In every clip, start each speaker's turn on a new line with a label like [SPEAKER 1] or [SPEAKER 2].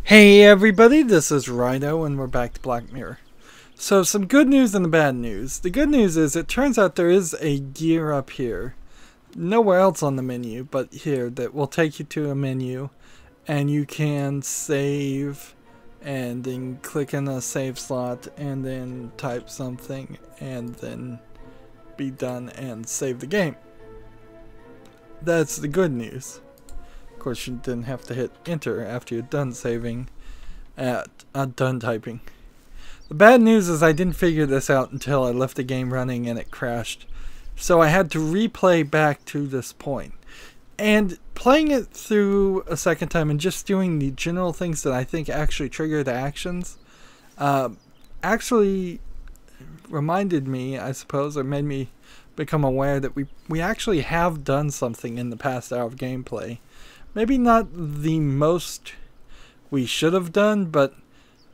[SPEAKER 1] Hey everybody, this is Rydo and we're back to Black Mirror. So some good news and the bad news. The good news is it turns out there is a gear up here. Nowhere else on the menu but here that will take you to a menu and you can save and then click in a save slot and then type something and then be done and save the game. That's the good news. Of course, you didn't have to hit enter after you're done saving done typing. The bad news is I didn't figure this out until I left the game running and it crashed. So I had to replay back to this point. And playing it through a second time and just doing the general things that I think actually trigger the actions actually reminded me, I suppose, or made me become aware that we actually have done something in the past hour of gameplay. Maybe not the most we should have done, but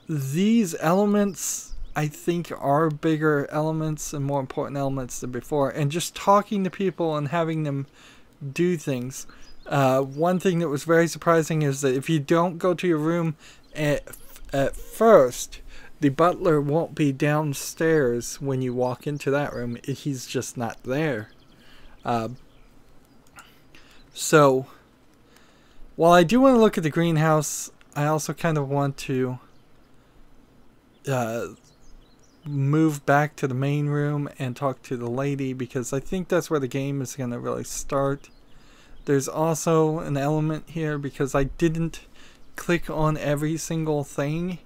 [SPEAKER 1] these elements I think are bigger elements and more important elements than before. And just talking to people and having them do things. One thing that was very surprising is that if you don't go to your room at first, the butler won't be downstairs when you walk into that room. He's just not there. So while I do want to look at the greenhouse, I also kind of want to move back to the main room and talk to the lady, because I think that's where the game is going to really start. There's also an element here because I didn't click on every single thing,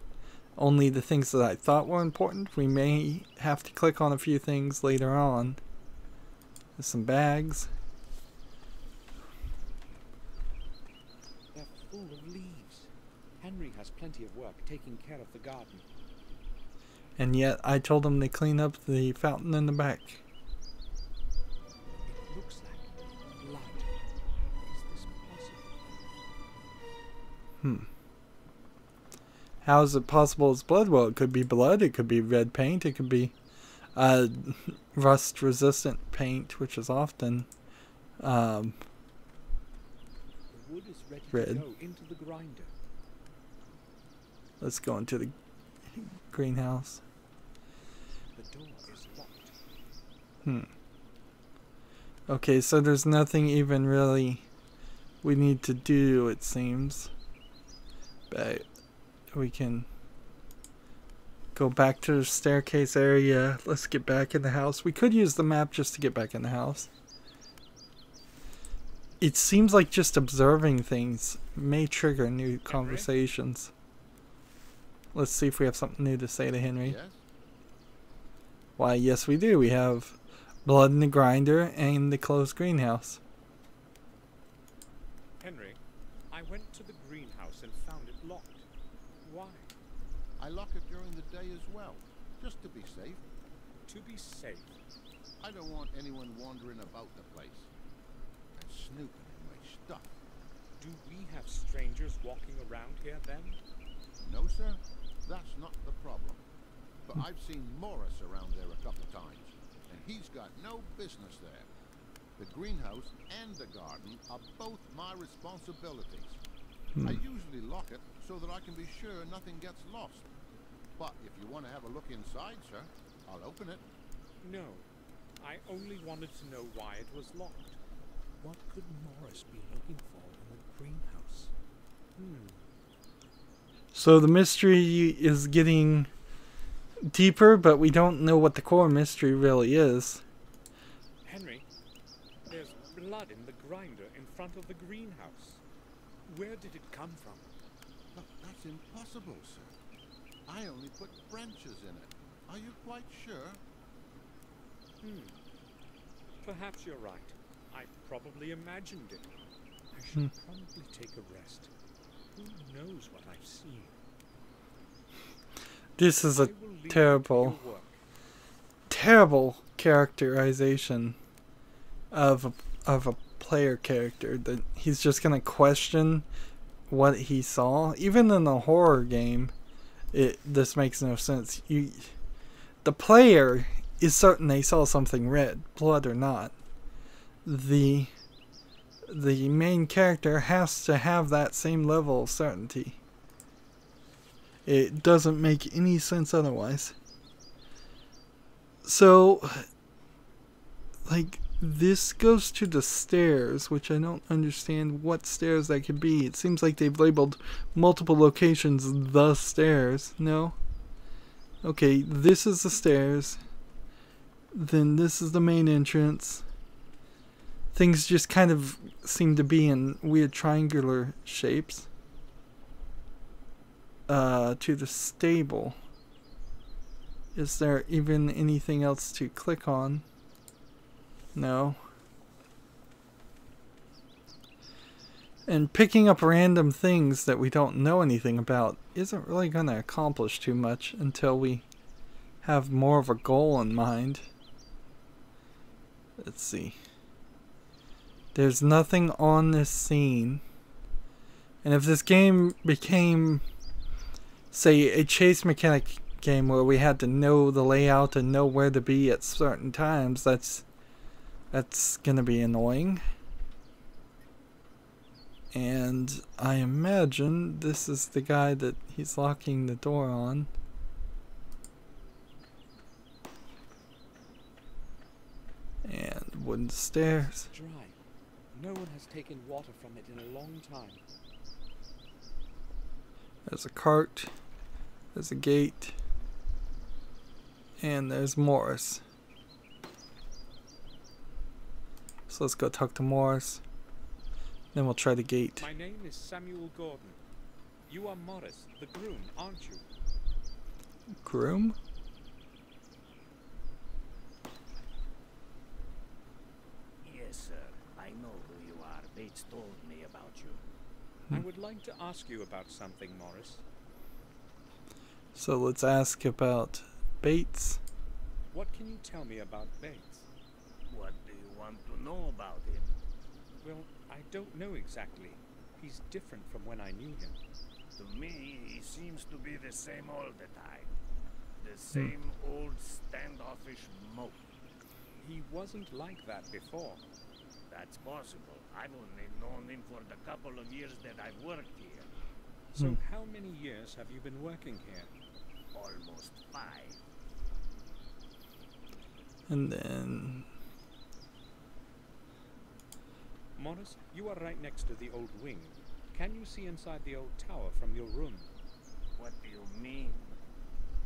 [SPEAKER 1] only the things that I thought were important. We may have to click on a few things later on. There's some bags.
[SPEAKER 2] Full of leaves. Henry has plenty of work taking care of the garden.
[SPEAKER 1] And yet I told him to clean up the fountain in the back.
[SPEAKER 2] It looks like blood. Is this possible?
[SPEAKER 1] How is it possible it's blood? Well, it could be blood, it could be red paint, it could be rust resistant paint, which is often
[SPEAKER 2] The wood is ready
[SPEAKER 1] red.
[SPEAKER 2] to go into the grinder.
[SPEAKER 1] Let's go into the greenhouse.
[SPEAKER 2] The door is locked.
[SPEAKER 1] Okay, so there's nothing even really we need to do, it seems. But we can go back to the staircase area. Let's get back in the house. We could use the map just to get back in the house. It seems like just observing things may trigger new conversations. Let's see if we have something new to say to Henry.
[SPEAKER 3] Yes?
[SPEAKER 1] Why, yes we do. We have blood in the grinder and the closed greenhouse.
[SPEAKER 2] Henry, I went to the greenhouse and found it locked. Why?
[SPEAKER 3] I lock it during the day as well, just to be safe.
[SPEAKER 2] To be safe.
[SPEAKER 3] I don't want anyone wandering about the place and snooping in my stuff.
[SPEAKER 2] Do we have strangers walking around here then?
[SPEAKER 3] No, sir, that's not the problem. But I've seen Morris around there a couple times, and he's got no business there. The greenhouse and the garden are both my responsibilities. I usually lock it so that I can be sure nothing gets lost. But if you want to have a look inside, sir, I'll open it.
[SPEAKER 2] No. I only wanted to know why it was locked. What could Morris be looking for in the greenhouse?
[SPEAKER 1] So the mystery is getting deeper, but we don't know what the core mystery really is.
[SPEAKER 2] Henry, there's blood in the grinder in front of the greenhouse. Where did it come from?
[SPEAKER 3] But that's impossible, sir. I only put branches in it. Are you quite sure?
[SPEAKER 2] Perhaps you're right. I probably imagined it. I should probably take a rest. Who knows what I've seen?
[SPEAKER 1] This is a
[SPEAKER 2] I will leave
[SPEAKER 1] terrible,
[SPEAKER 2] your work.
[SPEAKER 1] terrible characterization of a player character, that he's just gonna question what he saw. Even in a horror game, this makes no sense. The player is certain they saw something red, blood or not. The main character has to have that same level of certainty. It doesn't make any sense otherwise. So, like, this goes to the stairs, which I don't understand what stairs that could be. It seems like they've labeled multiple locations the stairs. No? Okay, this is the stairs. Then this is the main entrance. Things just kind of seem to be in weird triangular shapes. To the stable. Is there even anything else to click on? No. And picking up random things that we don't know anything about isn't really going to accomplish too much until we have more of a goal in mind. Let's see. There's nothing on this scene. And if this game became, say, a chase mechanic game where we had to know the layout and know where to be at certain times, that's gonna be annoying. And I imagine this is the guy that he's locking the door on. And wooden stairs.
[SPEAKER 2] It's dry. No one has taken water from it in a long time.
[SPEAKER 1] There's a cart. There's a gate. And there's Morris. So let's go talk to Morris. Then we'll try the gate.
[SPEAKER 2] My name is Samuel Gordon. You are Morris, the groom, aren't you?
[SPEAKER 1] Groom?
[SPEAKER 4] Yes, sir. I know who you are. Bates told me about you.
[SPEAKER 2] I would like to ask you about something, Morris.
[SPEAKER 1] So let's ask about Bates.
[SPEAKER 2] What can you tell me about Bates?
[SPEAKER 4] What do you want to know about him?
[SPEAKER 2] Well, I don't know exactly. He's different from when I knew him.
[SPEAKER 4] To me, he seems to be the same all the time. The same old standoffish mope.
[SPEAKER 2] He wasn't like that before.
[SPEAKER 4] That's possible. I've only known him for the couple of years that I've worked here.
[SPEAKER 2] So how many years have you been working here?
[SPEAKER 4] Almost 5.
[SPEAKER 1] And then...
[SPEAKER 2] Morris, you are right next to the old wing. Can you see inside the old tower from your room?
[SPEAKER 4] What do you mean?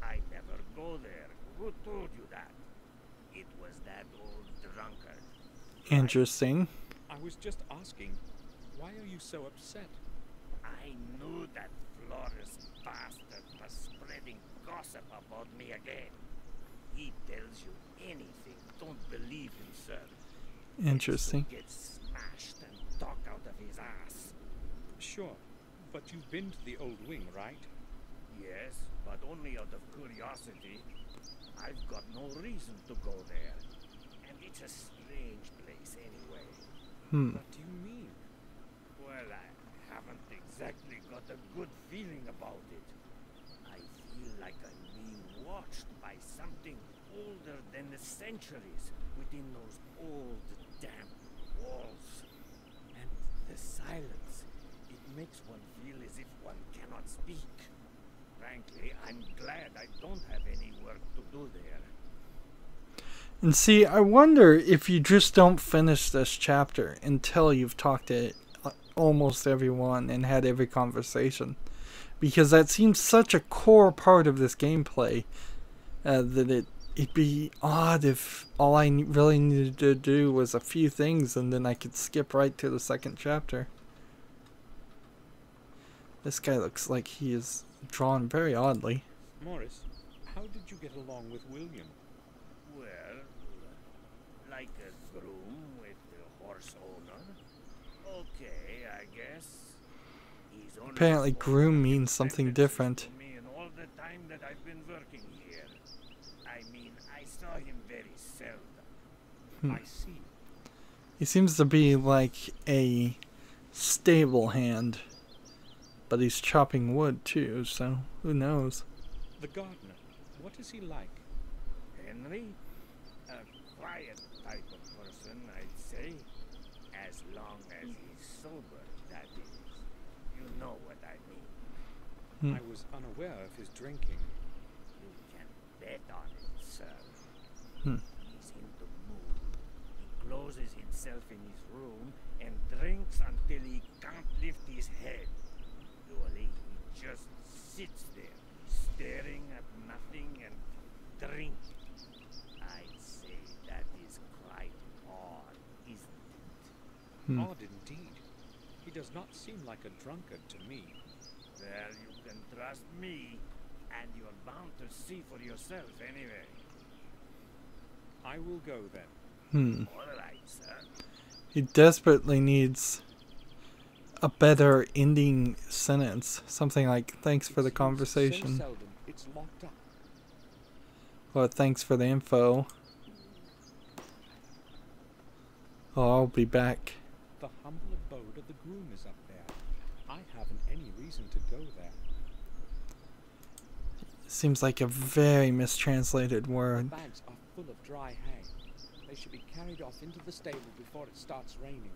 [SPEAKER 4] I never go there. Who told you that? It was that old drunkard.
[SPEAKER 1] Interesting.
[SPEAKER 2] I was just asking, why are you so upset?
[SPEAKER 4] I knew that Flores bastard was spreading gossip about me again. He tells you anything. Don't believe him, sir.
[SPEAKER 1] Interesting.
[SPEAKER 4] Get smashed and talk out of his ass.
[SPEAKER 2] Sure, but you've been to the old wing, right?
[SPEAKER 4] Yes, but only out of curiosity. I've got no reason to go there. And it's a strange place anyway.
[SPEAKER 2] What do you mean?
[SPEAKER 4] Well, I haven't exactly got a good feeling about it. I feel like I'm being watched by something older than the centuries within those old damp walls. And the silence, it makes one feel as if one cannot speak. Frankly, I'm glad I don't have any work to do there.
[SPEAKER 1] And see, I wonder if you just don't finish this chapter until you've talked to almost everyone and had every conversation. Because that seems such a core part of this gameplay that it'd be odd if all I really needed to do was a few things and then I could skip right to the second chapter. This guy looks like he is drawn very oddly.
[SPEAKER 2] Morris, how did you get along with William?
[SPEAKER 4] Well, like a groom with a horse owner. Okay, I guess. He's only
[SPEAKER 1] Apparently groom means
[SPEAKER 4] spoken
[SPEAKER 1] something
[SPEAKER 4] sentences
[SPEAKER 1] different.
[SPEAKER 4] to me in all the time that I've been working here. I mean, I saw him very seldom.
[SPEAKER 2] I see.
[SPEAKER 1] He seems to be like a stable hand. But he's chopping wood too, so who knows?
[SPEAKER 2] The gardener, what is he like?
[SPEAKER 4] Henry? A quiet type of person, I'd say. As long as he's sober, that is. You know what I mean.
[SPEAKER 2] I was unaware of his drinking.
[SPEAKER 4] You can bet on it, sir.
[SPEAKER 1] Hmm.
[SPEAKER 4] He's in the mood. He closes himself in his room and drinks until he can't lift his head. Usually he just sits there, staring at nothing and drinking. I'd say that is quite odd, isn't it?
[SPEAKER 2] Odd indeed. He does not seem like a drunkard to me.
[SPEAKER 4] Well, you can trust me, and you're bound to see for yourself anyway.
[SPEAKER 2] I will go then.
[SPEAKER 4] All right, sir.
[SPEAKER 1] He desperately needs a better ending sentence. Something like, thanks for the
[SPEAKER 2] It's used
[SPEAKER 1] conversation.
[SPEAKER 2] So seldom, it's locked up.
[SPEAKER 1] Or thanks for the info. Oh, I'll be back.
[SPEAKER 2] The humble abode of the groom is up there. I haven't any reason to go there.
[SPEAKER 1] Seems like a very mistranslated word.
[SPEAKER 2] Bags are full of dry hay. They should be carried off into the stable before it starts raining.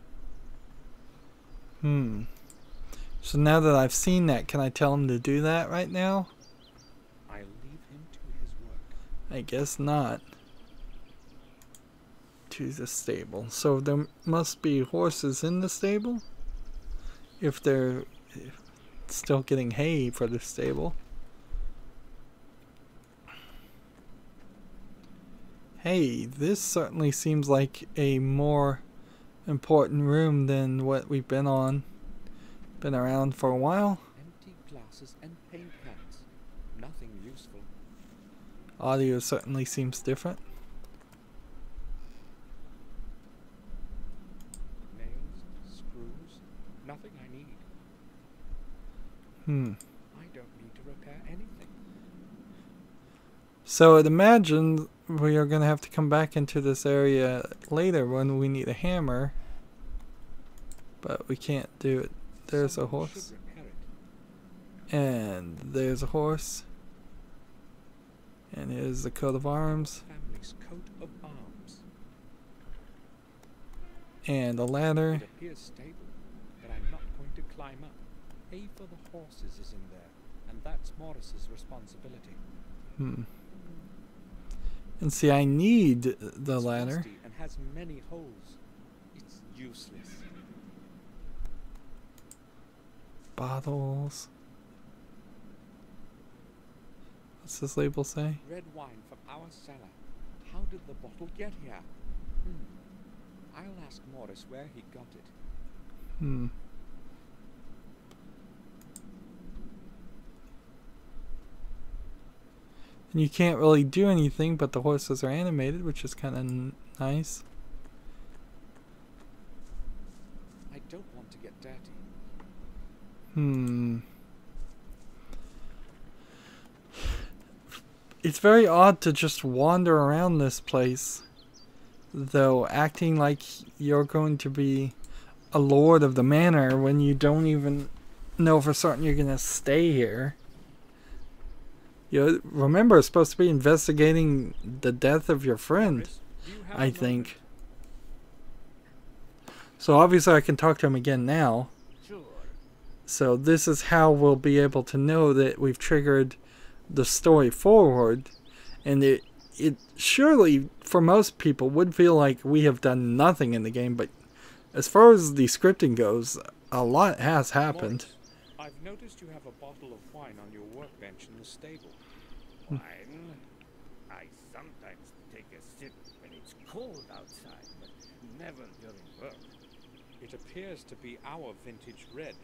[SPEAKER 1] So now that I've seen that, can I tell him to do that right now?
[SPEAKER 2] I leave him to his work.
[SPEAKER 1] I guess not. To the stable. So there must be horses in the stable? If they're still getting hay for the stable. Hey, this certainly seems like a more important room than what we've been around for a while.
[SPEAKER 2] Empty glasses and paint cans. Nothing useful.
[SPEAKER 1] Audio certainly seems different.
[SPEAKER 2] Nails, screws, nothing I need. I don't need to repair anything.
[SPEAKER 1] So I'd imagine we are going to have to come back into this area later when we need a hammer. But we can't do it. There's a
[SPEAKER 2] Someone
[SPEAKER 1] horse.
[SPEAKER 2] should repair it.
[SPEAKER 1] And there's a horse. And here's the coat of arms.
[SPEAKER 2] Family's coat of arms.
[SPEAKER 1] And a ladder.
[SPEAKER 2] It appears stable, but I'm not going to climb up. Hay for the horses is in there, and that's Morris's responsibility.
[SPEAKER 1] And see, I need the
[SPEAKER 2] It's
[SPEAKER 1] ladder.
[SPEAKER 2] rusty and has many holes. It's useless.
[SPEAKER 1] Bottles. What's this label say?
[SPEAKER 2] Red wine from our cellar. How did the bottle get here? I'll ask Morris where he got it.
[SPEAKER 1] And you can't really do anything, but the horses are animated, which is kind of nice.
[SPEAKER 2] I don't want to get dirty.
[SPEAKER 1] It's very odd to just wander around this place, though, acting like you're going to be a lord of the manor when you don't even know for certain you're going to stay here. You remember, it's supposed to be investigating the death of your friend,
[SPEAKER 2] Morris, do you have
[SPEAKER 1] I
[SPEAKER 2] a
[SPEAKER 1] think. So obviously I can talk to him again now.
[SPEAKER 4] Sure.
[SPEAKER 1] So this is how we'll be able to know that we've triggered the story forward. And it surely, for most people, would feel like we have done nothing in the game. But as far as the scripting goes, a lot has happened.
[SPEAKER 2] Morris, I've noticed you have a bottle of wine on your workbench in the stable.
[SPEAKER 4] Wine? I sometimes take a sip when it's cold outside, but never during work.
[SPEAKER 2] It appears to be our vintage red.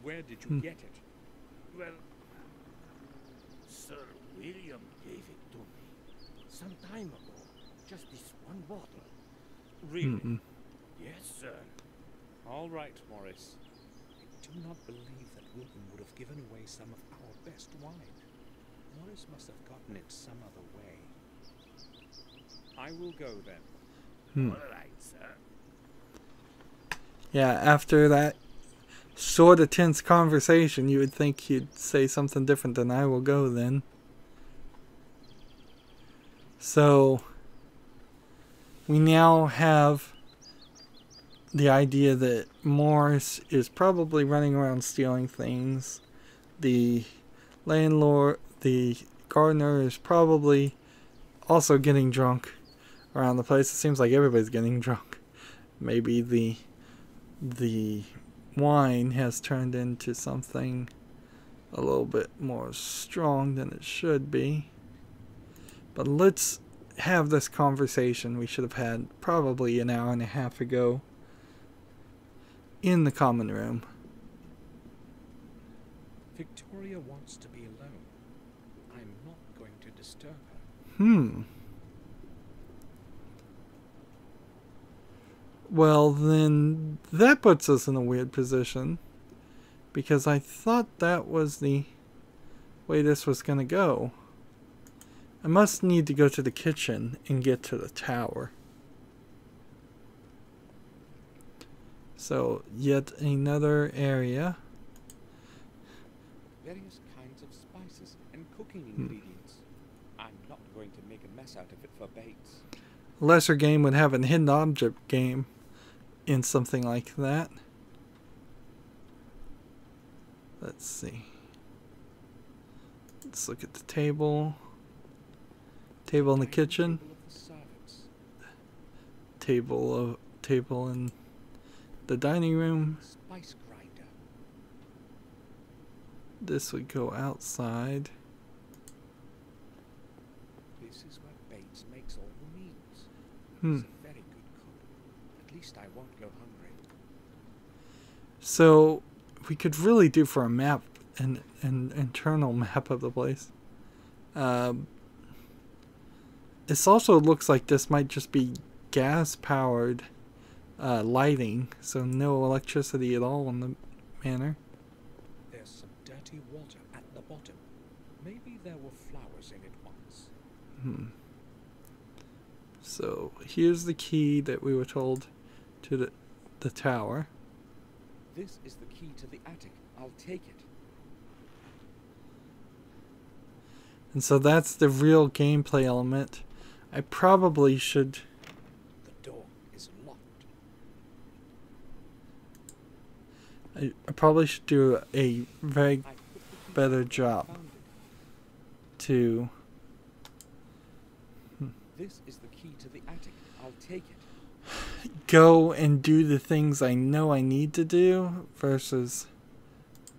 [SPEAKER 2] Where did you get it?
[SPEAKER 4] Well, Sir William gave it to me some time ago. Just this one bottle.
[SPEAKER 2] Really?
[SPEAKER 4] Yes, sir.
[SPEAKER 2] All right, Morris. I do not believe that William would have given away some of our best wine. Morris must have gotten it some other way. I will go then.
[SPEAKER 4] All right, sir.
[SPEAKER 1] Yeah, after that sort of tense conversation, you would think he'd say something different than "I will go" then. So we now have the idea that Morris is probably running around stealing things. The landlord, the gardener, is probably also getting drunk around the place. It seems like everybody's getting drunk. Maybe the wine has turned into something a little bit more strong than it should be. But let's have this conversation we should have had probably an hour and a half ago in the common room.
[SPEAKER 2] Victoria wants to be alone. I'm not going to disturb her.
[SPEAKER 1] Well, then that puts us in a weird position, because I thought that was the way this was going to go. I must need to go to the kitchen and get to the tower. So, yet another area.
[SPEAKER 2] Various kinds of spices and cooking ingredients. I'm not going to make a mess out of it for Bates.
[SPEAKER 1] A lesser game would have a hidden object game in something like that. Let's see. Let's look at the table. Table in the kitchen. Table in the dining room.
[SPEAKER 2] Spice grinder.
[SPEAKER 1] This would go outside.
[SPEAKER 2] This is where Bates makes all the meals.
[SPEAKER 1] Hmm.
[SPEAKER 2] He's a very good cook. At least I won't go hungry.
[SPEAKER 1] So we could really do for a map, an internal map of the place. This also looks like this might just be gas-powered lighting, so no electricity at all in the manor.
[SPEAKER 2] There's some dirty water at the bottom. Maybe there were flowers in it once.
[SPEAKER 1] So here's the key that we were told to the tower.
[SPEAKER 2] This is the key to the attic. I'll take it.
[SPEAKER 1] And so that's the real gameplay element. I probably should...
[SPEAKER 2] The door is locked.
[SPEAKER 1] I probably should do a very better job to...
[SPEAKER 2] This is the key to the attic. I'll take it.
[SPEAKER 1] Go and do the things I know I need to do versus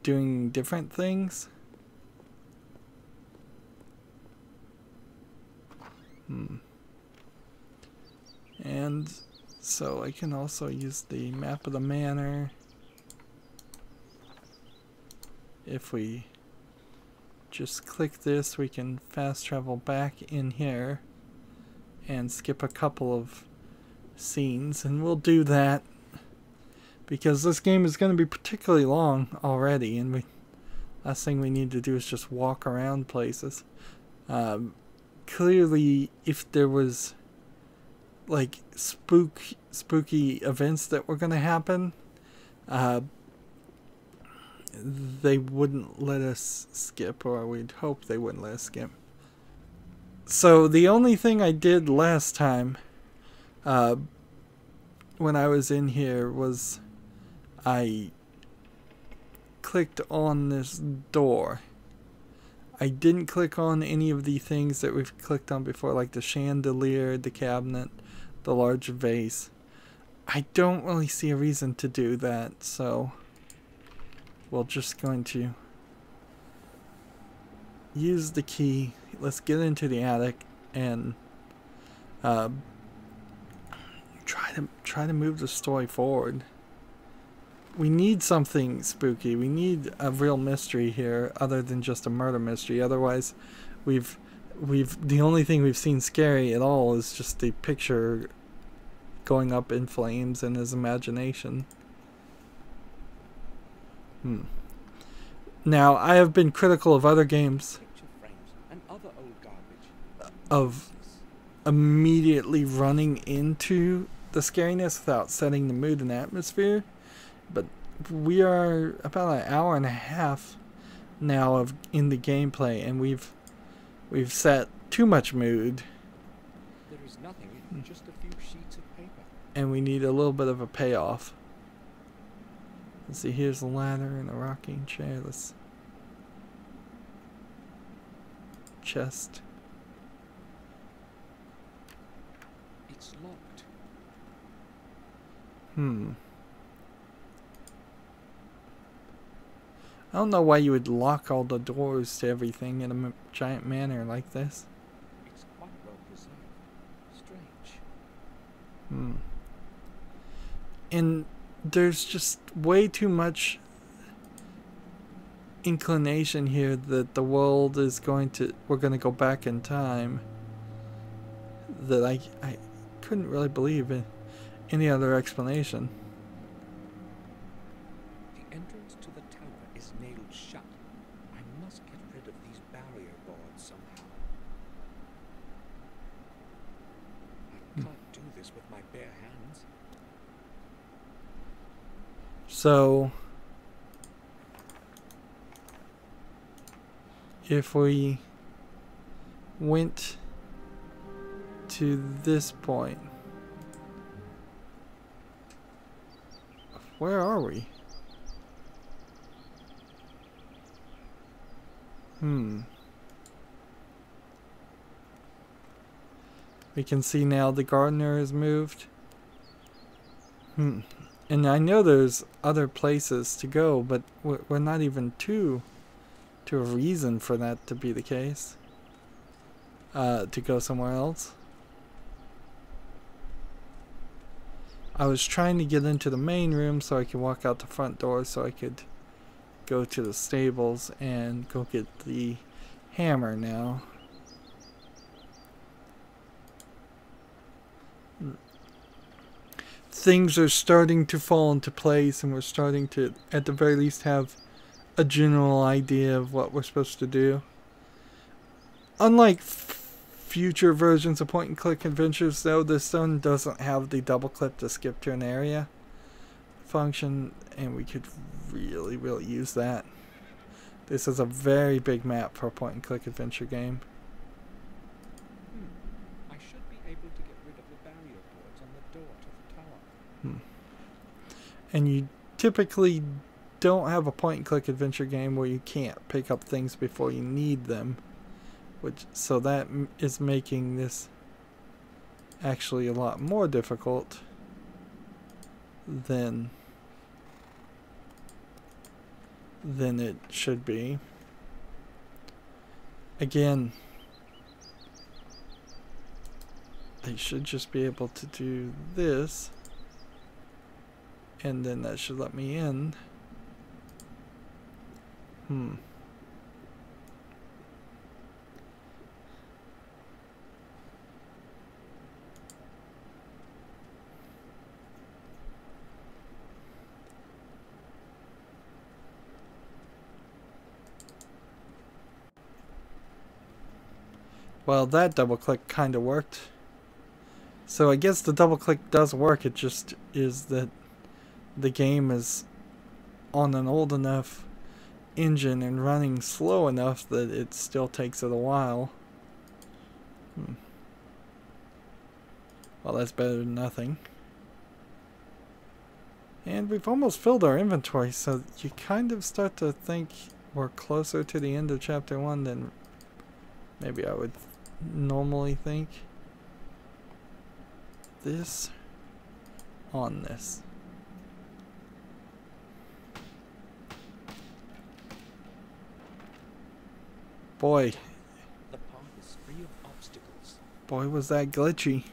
[SPEAKER 1] doing different things. And so I can also use the map of the manor. If we just click this, we can fast travel back in here and skip a couple of scenes, and we'll do that because this game is going to be particularly long already, and last thing we need to do is just walk around places. Clearly, if there was like spooky events that were going to happen, they wouldn't let us skip, or we'd hope they wouldn't let us skip. So the only thing I did last time when I was in here was I clicked on this door. I didn't click on any of the things that we've clicked on before, like the chandelier, the cabinet, the large vase. I don't really see a reason to do that, so we're just going to use the key. Let's get into the attic and try to move the story forward. We need something spooky. We need a real mystery here, other than just a murder mystery. Otherwise, the only thing we've seen scary at all is just the picture going up in flames in his imagination. Now, I have been critical of other games of immediately running into the scariness without setting the mood and atmosphere, but we are about an hour and a half now in the gameplay, and we've set too much mood.
[SPEAKER 2] There is nothing, just a few sheets of paper.
[SPEAKER 1] And we need a little bit of a payoff. Let's see, here's a ladder and a rocking chair. chest.
[SPEAKER 2] It's locked.
[SPEAKER 1] I don't know why you would lock all the doors to everything in a giant manor like this.
[SPEAKER 2] It's quite well preserved. Strange.
[SPEAKER 1] And there's just way too much inclination here that the world is we're going to go back in time, that I couldn't really believe in any other explanation.
[SPEAKER 2] The entrance to the tower is nailed shut. I must get rid of these barrier boards somehow. I can't do this with my bare hands.
[SPEAKER 1] So if we went to this point, where are we? We can see now the gardener has moved. And I know there's other places to go, but we're not even to a reason for that to be the case. To go somewhere else. I was trying to get into the main room so I could walk out the front door so I could go to the stables and go get the hammer now. Things are starting to fall into place, and we're starting to, at the very least, have a general idea of what we're supposed to do. Unlike future versions of point-and-click adventures, though, this one doesn't have the double-click to skip to an area function, and we could really, really use that. This is a very big map for a point-and-click adventure game.
[SPEAKER 2] I should be able to get rid of the barrier boards on the door to the tower.
[SPEAKER 1] And you typically don't have a point-and-click adventure game where you can't pick up things before you need them. So that is making this actually a lot more difficult than it should be. Again, I should just be able to do this, and then that should let me in. Well, that double click kind of worked. So I guess the double click does work. It just is that the game is on an old enough engine and running slow enough that it still takes it a while. Well, that's better than nothing. And we've almost filled our inventory, so you kind of start to think we're closer to the end of chapter 1 than maybe I would normally think. This on this. Boy.
[SPEAKER 2] The path is free of obstacles.
[SPEAKER 1] Boy, was that glitchy.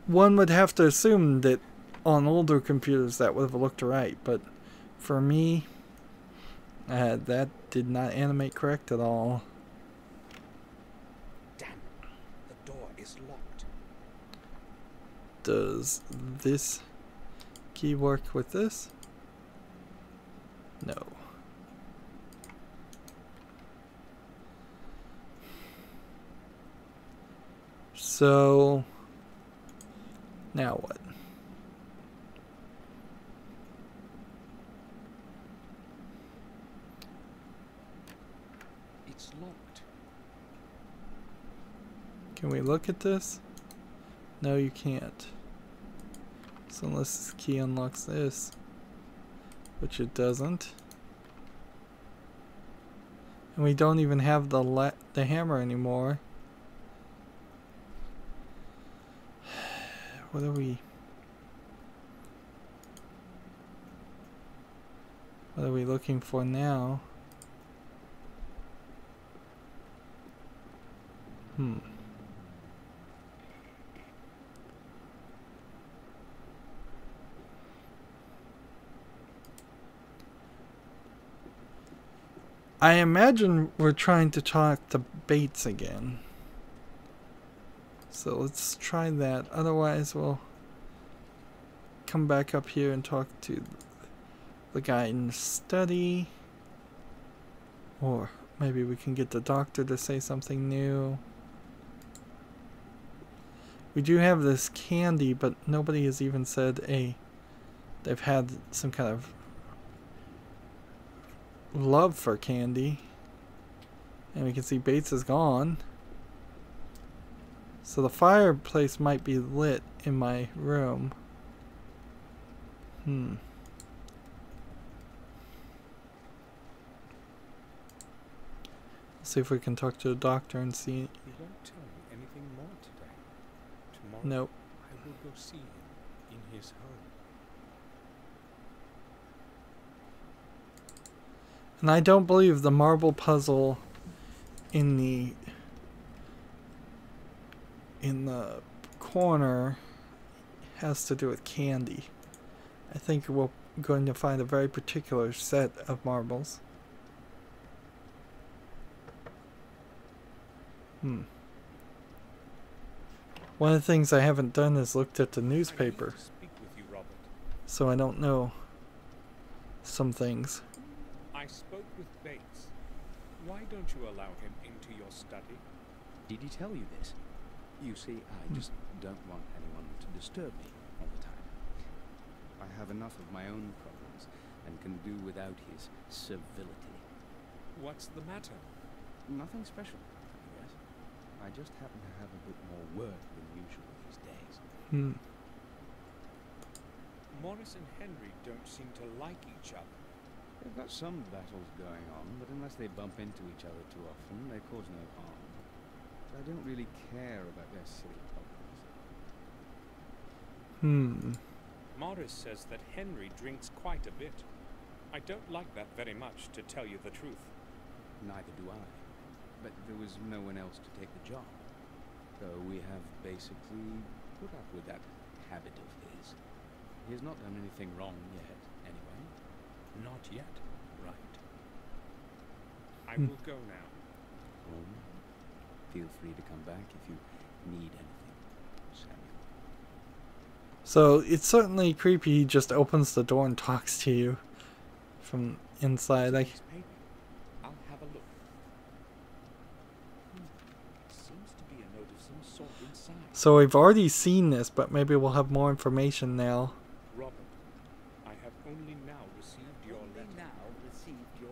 [SPEAKER 1] One would have to assume that on older computers that would have looked right, but for me, that did not animate correct at all.
[SPEAKER 2] Damn, the door is locked.
[SPEAKER 1] Does this key work with this? No. So, now what?
[SPEAKER 2] It's locked.
[SPEAKER 1] Can we look at this? No, you can't. So unless this key unlocks this, which it doesn't. And we don't even have the hammer anymore. What are we looking for now? I imagine we're trying to talk to Bates again. So let's try that. Otherwise, we'll come back up here and talk to the guy in the study. Or maybe we can get the doctor to say something new. We do have this candy, but nobody has even said they've had some kind of love for candy. And we can see Bates is gone. So the fireplace might be lit in my room. Let's see if we can talk to the doctor and see.
[SPEAKER 2] You won't tell me anything more today. Tomorrow,
[SPEAKER 1] Nope.
[SPEAKER 2] I will go see him in his home.
[SPEAKER 1] And I don't believe the marble puzzle in the corner has to do with candy. I think we're going to find a very particular set of marbles. One of the things I haven't done is looked at the newspaper,
[SPEAKER 2] I need to speak with you, Robert.
[SPEAKER 1] so I don't know some things.
[SPEAKER 2] I spoke with Bates. Why don't you allow him into your study?
[SPEAKER 5] Did he tell you this? You see, I just don't want anyone to disturb me all the time. I have enough of my own problems and can do without his civility.
[SPEAKER 2] What's the matter?
[SPEAKER 5] Nothing special, I guess. I just happen to have a bit more work than usual these days.
[SPEAKER 2] Morris and Henry don't seem to like each other.
[SPEAKER 5] They've got some battles going on, but unless they bump into each other too often, they cause no harm. I don't really care about their silly problems.
[SPEAKER 2] Morris says that Henry drinks quite a bit. I don't like that very much, to tell you the truth.
[SPEAKER 5] Neither do I. But there was no one else to take the job. So we have basically put up with that habit of his. He has not done anything wrong yet, anyway.
[SPEAKER 2] Not yet, right. I will go now.
[SPEAKER 5] Feel free to come back if you need anything, Samuel.
[SPEAKER 1] So it's certainly creepy. He just opens the door and talks to you from inside.
[SPEAKER 2] This paper. I'll have a look. Seems to be a note of some sort inside.
[SPEAKER 1] So we've already seen this, but maybe we'll have more information now.
[SPEAKER 2] Robert, I have only now received your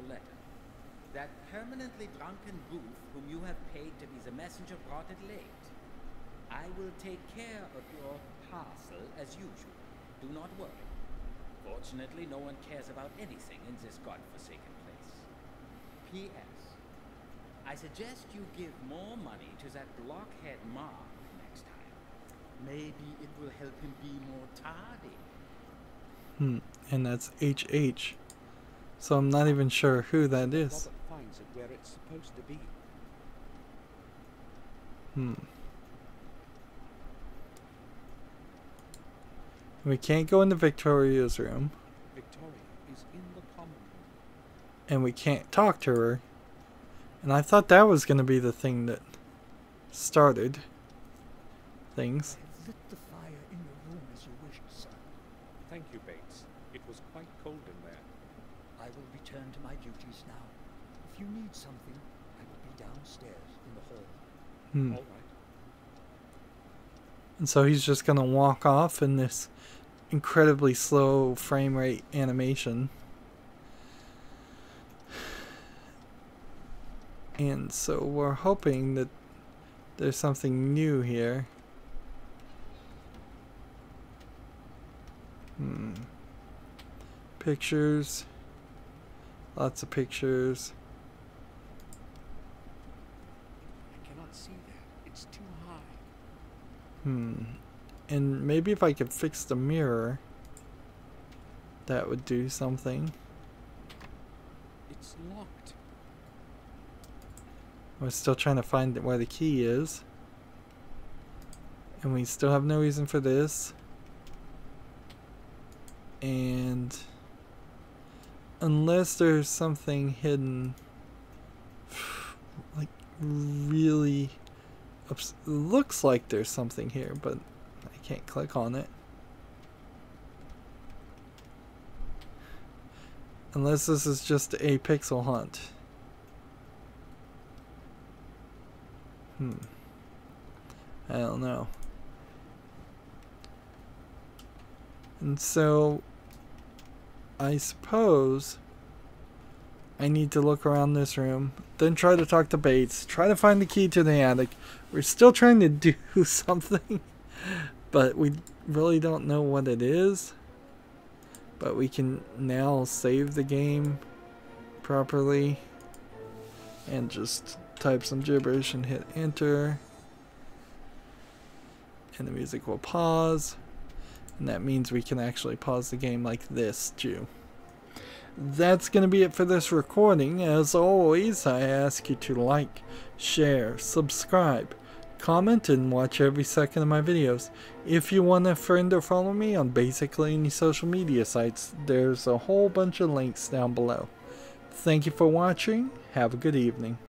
[SPEAKER 2] letter.
[SPEAKER 6] That permanently drunken booth whom you have paid to be the messenger brought it late. I will take care of your parcel as usual. Do not worry. Fortunately, no one cares about anything in this godforsaken place. P.S. I suggest you give more money to that blockhead Mark next time. Maybe it will help him be more tardy.
[SPEAKER 1] And that's H.H. So I'm not even sure who that is.
[SPEAKER 2] Robert finds it where it's supposed to be.
[SPEAKER 1] We can't go into Victoria's room.
[SPEAKER 2] Victoria is in the common room.
[SPEAKER 1] And we can't talk to her. And I thought that was going to be the thing that started things.
[SPEAKER 7] I have lit the fire in your room as you wished, son.
[SPEAKER 2] Thank you, Bates. It was quite cold in there.
[SPEAKER 7] I will return to my duties now. If you need something, I will be downstairs in the hall.
[SPEAKER 2] All right.
[SPEAKER 1] And so he's just going to walk off in this incredibly slow frame rate animation. And so we're hoping that there's something new here. Pictures. Lots of pictures. And maybe if I could fix the mirror, that would do something.
[SPEAKER 5] It's locked.
[SPEAKER 1] We're still trying to find where the key is. And we still have no reason for this. And unless there's something hidden, like really, looks like there's something here, but I can't click on it. Unless this is just a pixel hunt. I don't know. And so I suppose I need to look around this room, then try to talk to Bates, try to find the key to the attic. We're still trying to do something, but we really don't know what it is. But we can now save the game properly and just type some gibberish and hit enter. And the music will pause. And that means we can actually pause the game like this too. That's going to be it for this recording. As always, I ask you to like, share, subscribe, comment, and watch every second of my videos. If you want to friend or follow me on basically any social media sites, there's a whole bunch of links down below. Thank you for watching. Have a good evening.